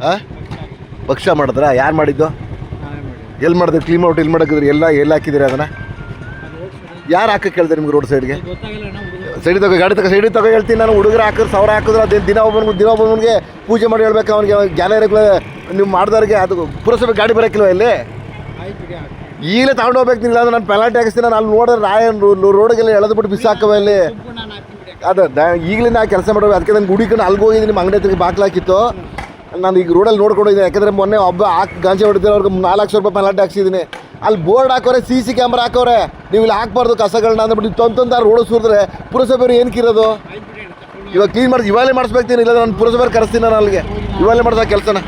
ಹಾಂ ಪಕ್ಷ ಮಾಡಿದ್ರಾ? ಯಾರು ಮಾಡಿದ್ದು? ಎಲ್ಲಿ ಮಾಡಿದ್ರು? ಕ್ಲೀನ್ ಔಟ್ ಎಲ್ಲಿ ಮಾಡೋಕ್ಕಿದ್ರಿ? ಎಲ್ಲಿ ಹಾಕಿದಿರಿ ಅದನ್ನು? ಯಾರು ಹಾಕಕ್ಕೆ ಕೇಳಿದೆ ನಿಮ್ಗೆ ರೋಡ್ ಸೈಡ್ಗೆ? ಸೈಡಿಗೆ ತಗೋ, ಗಾಡಿ ತಗೋ, ಸೈಡಿಗೆ ತಗೋ ಹೇಳ್ತೀನಿ ನಾನು. ಹುಡುಗರು ಹಾಕಿದ್ರೆ 1000 ಹಾಕಿದ್ರೆ ಅದೇನು ದಿನ ಒಬ್ಬನಿಗೆ ಪೂಜೆ ಮಾಡಿ ಹೇಳ್ಬೇಕು ಅವನಿಗೆ. ಜ್ಞಾನ ಇರೋಕ್ಕಿಲ್ಲ ನೀವು ಮಾಡಿದವ್ರಿಗೆ. ಅದು ಪುರಸಭೆ ಗಾಡಿ ಬರೋಕ್ಕಿಲ್ವ ಇಲ್ಲಿ? ಈಗಲೇ ತಗೊಂಡು ಹೋಗ್ಬೇಕು. ಇಲ್ಲ ಅಂದ್ರೆ ನಾನು ಪೆನಾಲ್ಟಿ ಹಾಕಿಸ್ತೀನಿ. ನಾನು ಅಲ್ಲಿ ನೋಡಿದ್ರೆ ರೋಡಿಗೆಲ್ಲ ಎಳೆದ್ಬಿಟ್ಟು ಬಿಸಾಕವ ಇಲ್ಲಿ. ಅದು ಈಗಲೇ ನಾ ಕೆಲಸ ಮಾಡೋದು. ಅದಕ್ಕೆ ನಾನು ಗುಡಿಕೊಂಡು ಅಲ್ಲಿಗೆ ಹೋಗಿದ್ದೀನಿ. ನಿಮ್ಮ ಅಂಗಡಿ ಹತ್ತಿರ ಬಾಕ್ಲಾಕಿತ್ತು. ನಾನು ಈಗ ರೋಡಲ್ಲಿ ನೋಡ್ಕೊಂಡಿದ್ದೀನಿ. ಯಾಕಂದರೆ ಮೊನ್ನೆ ಒಬ್ಬ ಗಾಂಜೆ ಹೊಡಿದ್ರೆ ಅವ್ರಿಗೆ 400 ರೂಪಾಯಿ ಪೆನಾಲ್ಟಿ ಹಾಕ್ಸಿದ್ದೀನಿ. ಅಲ್ಲಿ ಬೋರ್ಡ್ ಹಾಕೋರೆ, CC ಕ್ಯಾಮ್ರಾ ಹಾಕೋರೆ, ನೀವು ಇಲ್ಲಿ ಹಾಕ್ಬಾರ್ದು ಕಸಗಳನ್ನ ಅಂದ್ಬಿಟ್ಟು ತೊಂದರೆ ರೋಡ್ ಸುರಿದ್ರೆ ಪುರಸಭೆಯವರು ಏನಕ್ಕಿರೋದು? ಇವಾಗ ಕ್ಲೀನ್ ಮಾಡಿ ಇವಾಗಲೇ ಮಾಡಿಸ್ಬೇಕ್ತೀನಿ. ಇಲ್ಲ ನಾನು ಪುರಸಭೆ ಕರೆಸ್ತೀನಿ. ನಾನು ಅಲ್ಲಿಗೆ ಇವಾಗಲೇ ಮಾಡ್ಸೋ ಕೆಲಸನ.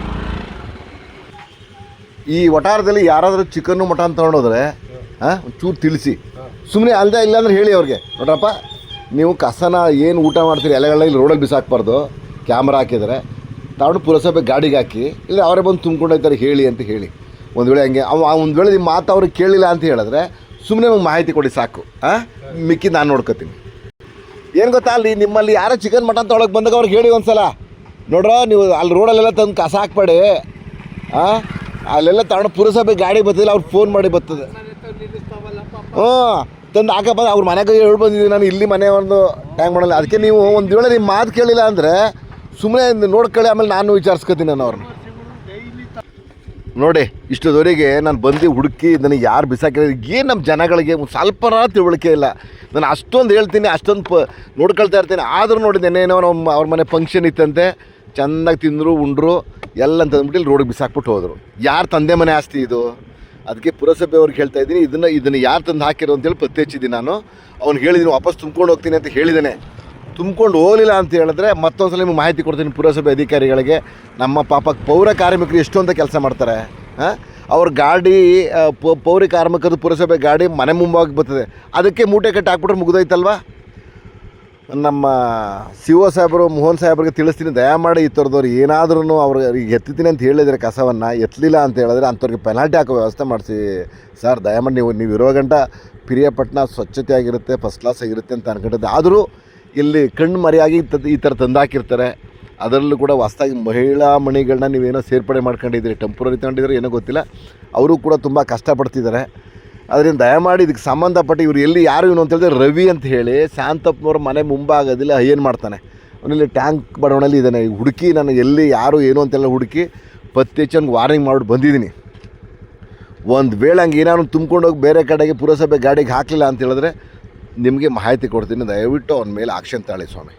ಈ ವಟಾರದಲ್ಲಿ ಯಾರಾದರೂ ಚಿಕನ್ನು ಮಟನ್ ತೊಗೊಂಡೋದ್ರೆ ಒಂಚೂರು ತಿಳಿಸಿ. ಸುಮ್ಮನೆ ಅಲ್ಲದೆ ಇಲ್ಲಾಂದ್ರೆ ಹೇಳಿ ಅವ್ರಿಗೆ, ನೋಡ್ರಪ್ಪ ನೀವು ಕಸನ ಏನು ಊಟ ಮಾಡ್ತೀರಿ ಎಲೆಗಳನ್ನ ಇಲ್ಲಿ ರೋಡಲ್ಲಿ ಬಿಸಾಕ್ಬಾರ್ದು. ಕ್ಯಾಮ್ರಾ ಹಾಕಿದರೆ ತಗೊಂಡು ಪುರಸಭೆ ಗಾಡಿಗೆ ಹಾಕಿ, ಇಲ್ಲ ಅವರೇ ಬಂದು ತುಂಬ್ಕೊಂಡು ಹೋಗ್ತಾರೆ ಹೇಳಿ ಅಂತ ಹೇಳಿ. ಒಂದು ವೇಳೆ ಹಂಗೆ ಒಂದು ವೇಳೆ ನಿಮ್ಮ ಮಾತು ಅವ್ರಿಗೆ ಕೇಳಿಲ್ಲ ಅಂತ ಹೇಳಿದ್ರೆ ಸುಮ್ಮನೆ ಮಾಹಿತಿ ಕೊಡಿ ಸಾಕು. ಮಿಕ್ಕಿ ನಾನು ನೋಡ್ಕೊತೀನಿ. ಏನು ಗೊತ್ತಾ, ಅಲ್ಲಿ ನಿಮ್ಮಲ್ಲಿ ಯಾರೋ ಚಿಕನ್ ಮಟನ್ ತೊಗೊಳಕ್ಕೆ ಬಂದಾಗ ಅವ್ರಿಗೆ ಹೇಳಿ ಒಂದು ಸಲ, ನೋಡ್ರ ನೀವು ಅಲ್ಲಿ ರೋಡಲ್ಲೆಲ್ಲ ತಂದು ಕಸ ಹಾಕ್ಬೇಡಿ. ಅಲ್ಲೆಲ್ಲ ತಗೊಂಡು ಪುರಸಭೆ ಗಾಡಿ ಬರ್ತಿಲ್ಲ, ಅವ್ರು ಫೋನ್ ಮಾಡಿ ಬರ್ತದೆ. ತಂದು ಹಾಕಪ್ಪ. ಅವ್ರ ಮನೆಗೆ ಹೇಳಿ ಬಂದಿದ್ದೀನಿ ನಾನು, ಇಲ್ಲಿ ಮನೆ ಒಂದು ಟ್ಯಾಂಕ್ ಮಾಡಲ್ಲ. ಅದಕ್ಕೆ ನೀವು ಒಂದು ವೇಳೆ ನಿಮ್ಮ ಮಾತು ಕೇಳಿಲ್ಲ ಅಂದರೆ ಸುಮ್ಮನೆ ನೋಡ್ಕೊಳ್ಳಿ. ಆಮೇಲೆ ನಾನು ವಿಚಾರಿಸ್ಕೊತೀನಿ ನಾನು ಅವ್ರನ್ನ. ನೋಡಿ ಇಷ್ಟದವರೆಗೆ ನಾನು ಬಂದು ಹುಡುಕಿ ನನಗೆ ಯಾರು ಬಿಸಾಕಿರೋದು ಏನು ನಮ್ಮ ಜನಗಳಿಗೆ ಸ್ವಲ್ಪ ತಿಳುವಳಿಕೆ ಇಲ್ಲ. ನಾನು ಅಷ್ಟೊಂದು ಹೇಳ್ತೀನಿ, ಅಷ್ಟೊಂದು ನೋಡ್ಕೊಳ್ತಾ ಇರ್ತೀನಿ. ಆದರೂ ನೋಡಿ ನೆನ್ನೇನೋ ಅವ್ರ ಮನೆ ಫಂಕ್ಷನ್ ಇತ್ತಂತೆ, ಚೆನ್ನಾಗಿ ತಿಂದರು ಉಂಡ್ರು ಎಲ್ಲ ಅಂತ ಅಂದ್ಬಿಟ್ಟು ಇಲ್ಲಿ ರೋಡಿಗೆ ಬಿಸಾಕ್ಬಿಟ್ಟು ಹೋದರು. ಯಾರು ತಂದೆ ಮನೆ ಆಸ್ತಿ ಇದು? ಅದಕ್ಕೆ ಪುರಸಭೆಯವ್ರಿಗೆ ಹೇಳ್ತಾ ಇದ್ದೀನಿ, ಇದನ್ನು ಯಾರು ತಂದು ಹಾಕಿರೋ ಅಂತೇಳಿ ಪತ್ತೆ ಹಚ್ಚಿದ್ದೀನಿ ನಾನು. ಅವ್ನಿಗೆ ಹೇಳಿದ್ದೀನಿ ವಾಪಸ್ ತುಂಬ್ಕೊಂಡು ಹೋಗ್ತೀನಿ ಅಂತ ಹೇಳಿದ್ದೇನೆ. ತುಂಬ್ಕೊಂಡು ಹೋಗಲಿಲ್ಲ ಅಂತ ಹೇಳಿದ್ರೆ ಮತ್ತೊಂದು ಸಲ ನಿಮಗೆ ಮಾಹಿತಿ ಕೊಡ್ತೀನಿ ಪುರಸಭೆ ಅಧಿಕಾರಿಗಳಿಗೆ. ನಮ್ಮ ಪಾಪ ಪೌರ ಕಾರ್ಮಿಕರು ಎಷ್ಟೊಂದು ಕೆಲಸ ಮಾಡ್ತಾರೆ. ಅವ್ರ ಗಾಡಿ ಪೌರ ಕಾರ್ಮಿಕರು ಪುರಸಭೆ ಗಾಡಿ ಮನೆ ಮುಂಭಾಗ ಬರ್ತದೆ, ಅದಕ್ಕೆ ಮೂಟೆ ಕಟ್ಟಿ ಹಾಕ್ಬಿಟ್ರೆ ಮುಗಿದೋಯ್ತಲ್ವ. ನಮ್ಮ CO ಸಾಹೇಬರು ಮೋಹನ್ ಸಾಹೇಬ್ರಿಗೆ ತಿಳಿಸ್ತೀನಿ, ದಯಮಾಡಿ ಈ ಥರದವ್ರು ಏನಾದ್ರೂ ಅವ್ರಿಗೆ ಎತ್ತೀನಿ ಅಂತ ಹೇಳಿದರೆ ಕಸವನ್ನು ಎತ್ತಲಿಲ್ಲ ಅಂತ ಹೇಳಿದ್ರೆ ಅಂಥವ್ರಿಗೆ ಪೆನಾಲ್ಟಿ ಹಾಕೋ ವ್ಯವಸ್ಥೆ ಮಾಡಿಸಿ ಸರ್. ದಯಮಾಡಿ ನೀವು ಇರೋ ಗಂಟ ಪಿರಿಯಾಪಟ್ಟಣ ಸ್ವಚ್ಛತೆಯಾಗಿರುತ್ತೆ, ಫಸ್ಟ್ ಕ್ಲಾಸ್ ಆಗಿರುತ್ತೆ ಅಂತ ಅನ್ಕೊಂಡಿದ್ದೆ. ಆದರೂ ಇಲ್ಲಿ ಕಣ್ಣು ಮರೆಯಾಗಿ ಈ ಥರ ತಂದಾಕಿರ್ತಾರೆ. ಅದರಲ್ಲೂ ಕೂಡ ಹೊಸ್ದಾಗಿ ಮಹಿಳಾ ಮಣಿಗಳನ್ನ ನೀವೇನೋ ಸೇರ್ಪಡೆ ಮಾಡ್ಕೊಂಡಿದ್ದೀರಿ, ಟೆಂಪ್ರರಿ ತಗೊಂಡಿದ್ರೆ ಏನೋ ಗೊತ್ತಿಲ್ಲ. ಅವರು ಕೂಡ ತುಂಬ ಕಷ್ಟಪಡ್ತಿದ್ದಾರೆ. ಅದರಿಂದ ದಯಮಾಡಿ ಇದಕ್ಕೆ ಸಂಬಂಧಪಟ್ಟು ಇವರು ಎಲ್ಲಿ ಯಾರು ಇವನು ಅಂತ ಹೇಳಿದ್ರೆ ರವಿ ಅಂತ ಹೇಳಿ ಶಾಂತಪ್ಪನವ್ರ ಮನೆ ಮುಂಭಾಗದಲ್ಲಿ ಏನು ಮಾಡ್ತಾನೆ, ಅವನಲ್ಲಿ ಟ್ಯಾಂಕ್ ಬಡವಣಲ್ಲಿ ಇದ್ದಾನೆ. ಹುಡುಕಿ ನಾನು ಎಲ್ಲಿ ಯಾರು ಏನು ಅಂತೆಲ್ಲ ಹುಡುಕಿ ಪತ್ತೆ ಹಚ್ಚಿ ವಾರ್ನಿಂಗ್ ಮಾಡಿ ಬಂದಿದ್ದೀನಿ. ಒಂದು ವೇಳೆ ಹಂಗೆ ಏನಾದ್ರು ತುಂಬ್ಕೊಂಡೋಗಿ ಬೇರೆ ಕಡೆಗೆ ಪುರಸಭೆ ಗಾಡಿಗೆ ಹಾಕಲಿಲ್ಲ ಅಂತ ಹೇಳಿದ್ರೆ ನಿಮಗೆ ಮಾಹಿತಿ ಕೊಡ್ತೀನಿ. ದಯವಿಟ್ಟು ಅವನ ಮೇಲೆ ಆಕ್ಷನ್ ತಾಳಿ ಸ್ವಾಮಿ.